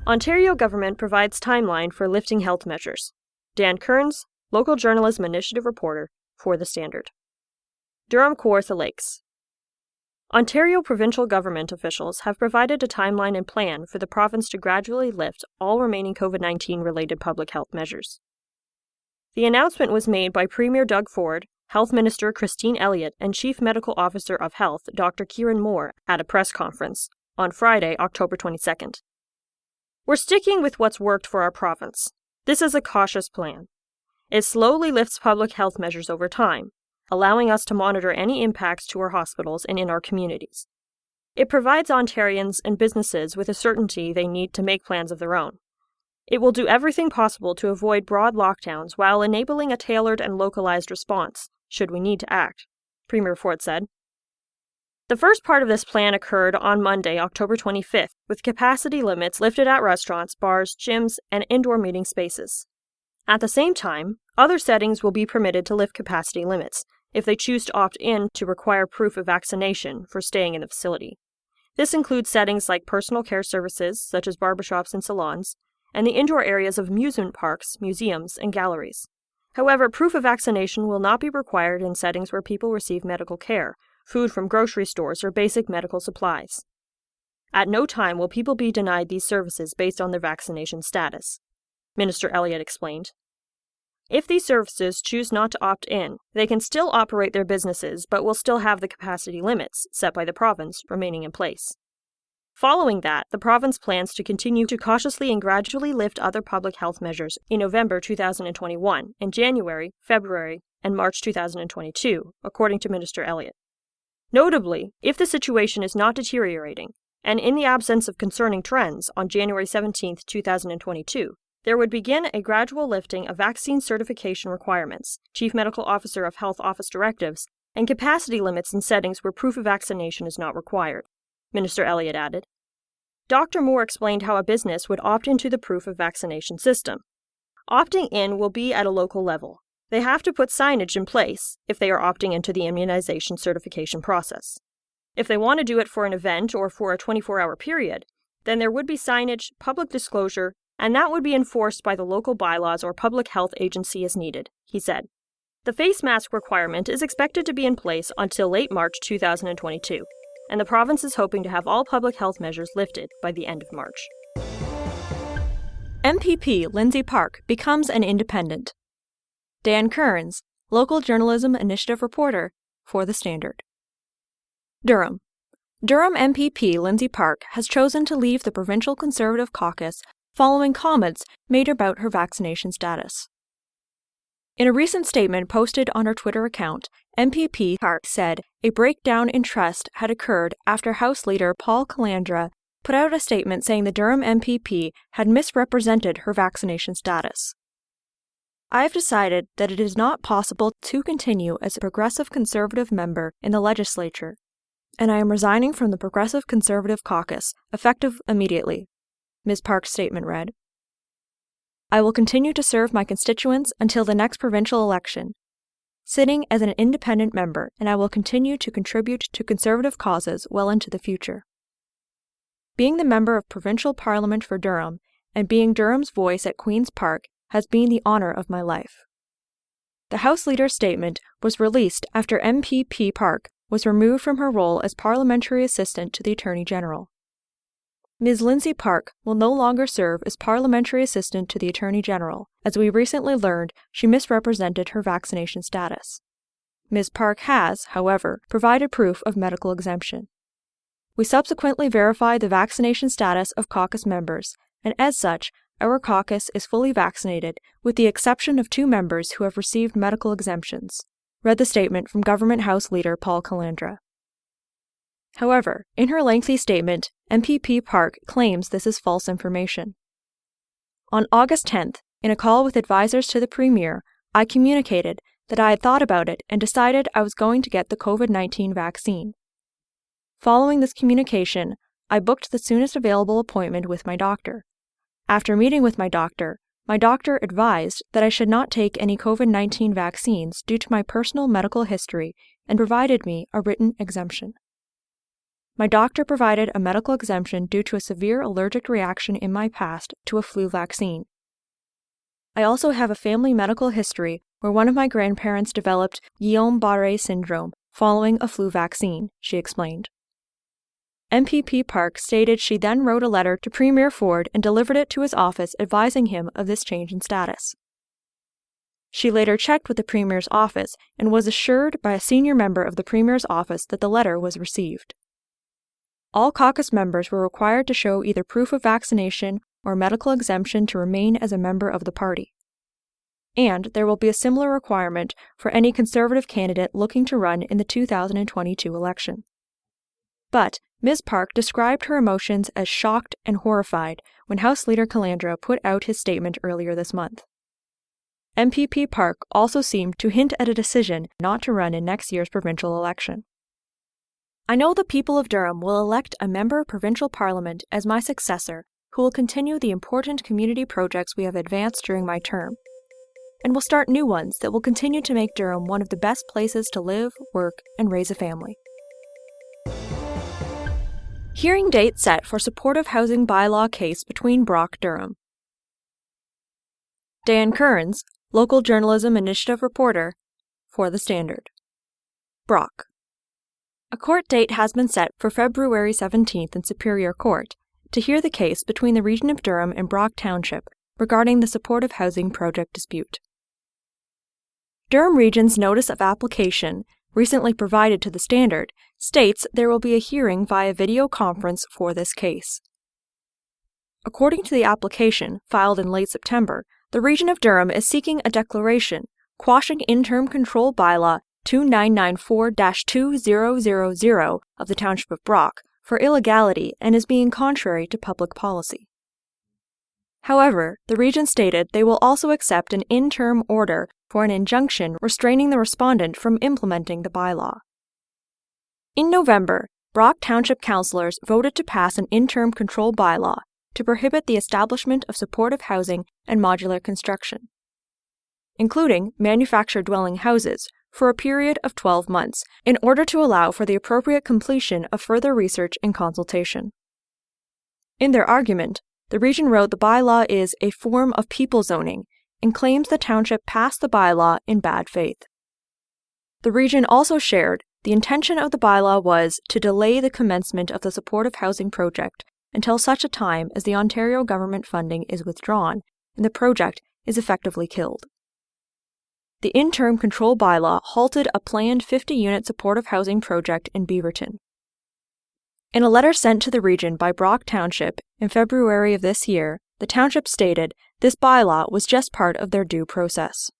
Ontario government provides timeline for lifting health measures. Dan Kearns, local journalism initiative reporter for The Standard. Durham Kawartha Lakes. Ontario provincial government officials have provided a timeline and plan for the province to gradually lift all remaining COVID-19 related public health measures. The announcement was made by Premier Doug Ford, Health Minister Christine Elliott, and Chief Medical Officer of Health Dr. Kieran Moore at a press conference on Friday, October 22nd. We're sticking with what's worked for our province. This is a cautious plan. It slowly lifts public health measures over time, allowing us to monitor any impacts to our hospitals and in our communities. It provides Ontarians and businesses with a certainty they need to make plans of their own. It will do everything possible to avoid broad lockdowns while enabling a tailored and localized response, should we need to act, Premier Ford said. The first part of this plan occurred on Monday, October 25th, with capacity limits lifted at restaurants, bars, gyms, and indoor meeting spaces. At the same time, other settings will be permitted to lift capacity limits if they choose to opt in to require proof of vaccination for staying in the facility. This includes settings like personal care services, such as barbershops and salons, and the indoor areas of amusement parks, museums, and galleries. However, proof of vaccination will not be required in settings where people receive medical care, food from grocery stores, or basic medical supplies. At no time will people be denied these services based on their vaccination status, Minister Elliott explained. If these services choose not to opt in, they can still operate their businesses but will still have the capacity limits set by the province remaining in place. Following that, the province plans to continue to cautiously and gradually lift other public health measures in November 2021, in January, February, and March 2022, according to Minister Elliott. Notably, if the situation is not deteriorating, and in the absence of concerning trends on January 17, 2022, there would begin a gradual lifting of vaccine certification requirements, Chief Medical Officer of Health Office directives, and capacity limits in settings where proof of vaccination is not required, Minister Elliott added. Dr. Moore explained how a business would opt into the proof of vaccination system. Opting in will be at a local level. They have to put signage in place if they are opting into the immunization certification process. If they want to do it for an event or for a 24-hour period, then there would be signage, public disclosure, and that would be enforced by the local bylaws or public health agency as needed, he said. The face mask requirement is expected to be in place until late March 2022, and the province is hoping to have all public health measures lifted by the end of March. MPP Lindsey Park becomes an independent. Dan Kearns, local journalism initiative reporter for The Standard. Durham. Durham MPP Lindsey Park has chosen to leave the Provincial Conservative Caucus following comments made about her vaccination status. In a recent statement posted on her Twitter account, MPP Park said a breakdown in trust had occurred after House Leader Paul Calandra put out a statement saying the Durham MPP had misrepresented her vaccination status. I have decided that it is not possible to continue as a Progressive Conservative member in the legislature, and I am resigning from the Progressive Conservative Caucus, effective immediately, Ms. Park's statement read. I will continue to serve my constituents until the next provincial election, sitting as an independent member, and I will continue to contribute to Conservative causes well into the future. Being the member of Provincial Parliament for Durham and being Durham's voice at Queen's Park has been the honour of my life. The House Leader's statement was released after MPP Park was removed from her role as Parliamentary Assistant to the Attorney General. Ms. Lindsey Park will no longer serve as Parliamentary Assistant to the Attorney General, as we recently learned she misrepresented her vaccination status. Ms. Park has, however, provided proof of medical exemption. We subsequently verified the vaccination status of caucus members, and as such, our caucus is fully vaccinated, with the exception of 2 members who have received medical exemptions, read the statement from Government House Leader Paul Calandra. However, in her lengthy statement, MPP Park claims this is false information. On August 10th, in a call with advisors to the Premier, I communicated that I had thought about it and decided I was going to get the COVID-19 vaccine. Following this communication, I booked the soonest available appointment with my doctor. After meeting with my doctor advised that I should not take any COVID-19 vaccines due to my personal medical history and provided me a written exemption. My doctor provided a medical exemption due to a severe allergic reaction in my past to a flu vaccine. I also have a family medical history where one of my grandparents developed Guillain-Barré syndrome following a flu vaccine, she explained. MPP Park stated she then wrote a letter to Premier Ford and delivered it to his office advising him of this change in status. She later checked with the Premier's office and was assured by a senior member of the Premier's office that the letter was received. All caucus members were required to show either proof of vaccination or medical exemption to remain as a member of the party. And there will be a similar requirement for any Conservative candidate looking to run in the 2022 election. But Ms. Park described her emotions as shocked and horrified when House Leader Calandra put out his statement earlier this month. MPP Park also seemed to hint at a decision not to run in next year's provincial election. I know the people of Durham will elect a member of provincial parliament as my successor who will continue the important community projects we have advanced during my term, and will start new ones that will continue to make Durham one of the best places to live, work, and raise a family. Hearing date set for supportive housing bylaw case between Brock, Durham. Dan Kearns, Local Journalism Initiative reporter, for The Standard. Brock. A court date has been set for February 17th in Superior Court to hear the case between the Region of Durham and Brock Township regarding the supportive housing project dispute. Durham Region's notice of application, recently provided to The Standard, states there will be a hearing via video conference for this case. According to the application, filed in late September, the Region of Durham is seeking a declaration quashing interim control bylaw 2994-2000 of the Township of Brock for illegality and is being contrary to public policy. However, the Region stated they will also accept an interim order for an injunction restraining the respondent from implementing the bylaw. In November, Brock Township councillors voted to pass an interim control bylaw to prohibit the establishment of supportive housing and modular construction, including manufactured dwelling houses, for a period of 12 months in order to allow for the appropriate completion of further research and consultation. In their argument, the Region wrote the bylaw is a form of people zoning and claims the township passed the bylaw in bad faith. The Region also shared the intention of the bylaw was to delay the commencement of the supportive housing project until such a time as the Ontario government funding is withdrawn and the project is effectively killed. The interim control bylaw halted a planned 50-unit supportive housing project in Beaverton. In a letter sent to the Region by Brock Township in February of this year, the township stated this bylaw was just part of their due process.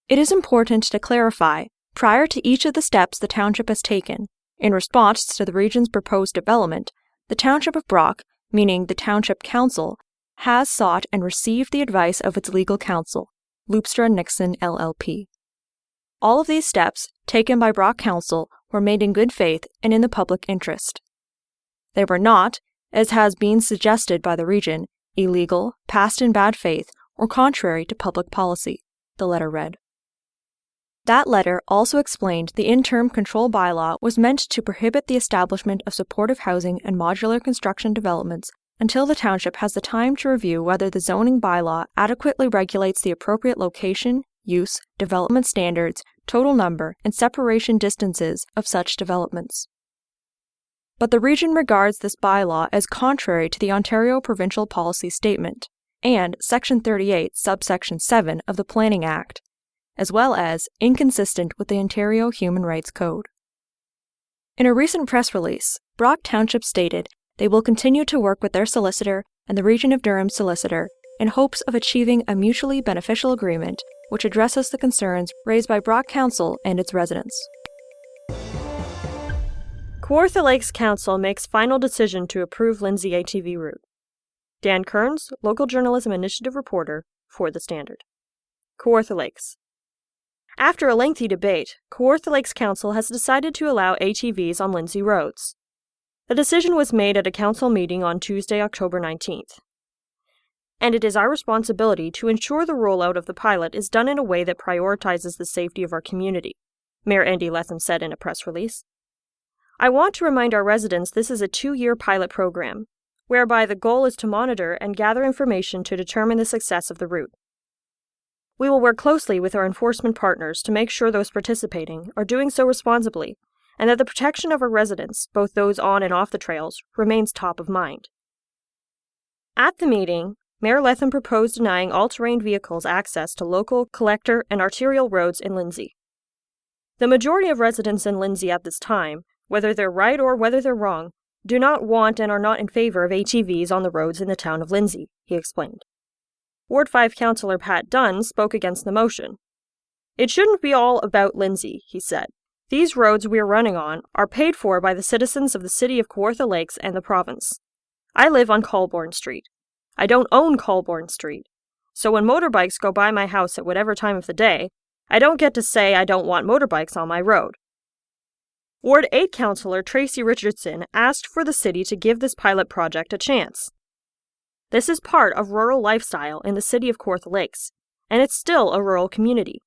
It is important to clarify, prior to each of the steps the township has taken, in response to the Region's proposed development, the Township of Brock, meaning the Township Council, has sought and received the advice of its legal counsel, Loopstra Nixon LLP. All of these steps, taken by Brock Council, were made in good faith and in the public interest. They were not, as has been suggested by the Region, illegal, passed in bad faith, or contrary to public policy, the letter read. That letter also explained the interim control bylaw was meant to prohibit the establishment of supportive housing and modular construction developments until the township has the time to review whether the zoning bylaw adequately regulates the appropriate location, use, development standards, total number, and separation distances of such developments. But the Region regards this bylaw as contrary to the Ontario Provincial Policy Statement and Section 38, Subsection 7 of the Planning Act, as well as inconsistent with the Ontario Human Rights Code. In a recent press release, Brock Township stated they will continue to work with their solicitor and the Region of Durham solicitor in hopes of achieving a mutually beneficial agreement which addresses the concerns raised by Brock Council and its residents. Kawartha Lakes Council makes final decision to approve Lindsay ATV route. Dan Kearns, Local Journalism Initiative reporter, for The Standard. Kawartha Lakes. After a lengthy debate, Kawartha Lakes Council has decided to allow ATVs on Lindsay roads. The decision was made at a council meeting on Tuesday, October 19th. And it is our responsibility to ensure the rollout of the pilot is done in a way that prioritizes the safety of our community, Mayor Andy Letham said in a press release. I want to remind our residents this is a 2-year pilot program, whereby the goal is to monitor and gather information to determine the success of the route. We will work closely with our enforcement partners to make sure those participating are doing so responsibly, and that the protection of our residents, both those on and off the trails, remains top of mind. At the meeting, Mayor Lethem proposed denying all-terrain vehicles access to local, collector, and arterial roads in Lindsay. The majority of residents in Lindsay at this time, whether they're right or whether they're wrong, do not want and are not in favor of ATVs on the roads in the town of Lindsay, he explained. Ward 5 Councillor Pat Dunn spoke against the motion. It shouldn't be all about Lindsay, he said. These roads we are running on are paid for by the citizens of the city of Kawartha Lakes and the province. I live on Colborne Street. I don't own Colborne Street. So when motorbikes go by my house at whatever time of the day, I don't get to say I don't want motorbikes on my road. Ward 8 Councillor Tracy Richardson asked for the city to give this pilot project a chance. This is part of rural lifestyle in the city of Kawartha Lakes, and it's still a rural community.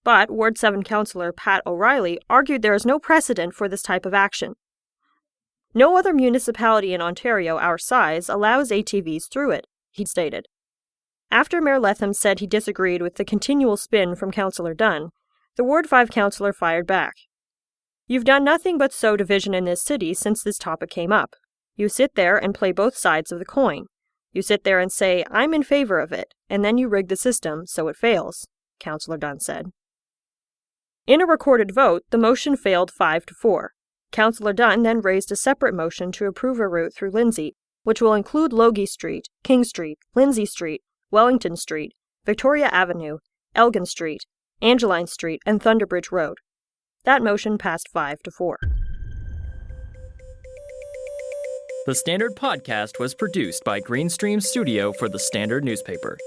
But Ward 7 Councillor Pat O'Reilly argued there is no precedent for this type of action. No other municipality in Ontario our size allows ATVs through it, he stated. After Mayor Lethem said he disagreed with the continual spin from Councillor Dunn, the Ward 5 councillor fired back. You've done nothing but sow division in this city since this topic came up. You sit there and play both sides of the coin. You sit there and say, I'm in favor of it, and then you rig the system so it fails, Councillor Dunn said. In a recorded vote, the motion failed 5-4. Councillor Dunn then raised a separate motion to approve a route through Lindsay, which will include Logie Street, King Street, Lindsay Street, Wellington Street, Victoria Avenue, Elgin Street, Angeline Street, and Thunderbridge Road. That motion passed 5-4. The Standard Podcast was produced by Greenstream Studio for the Standard newspaper.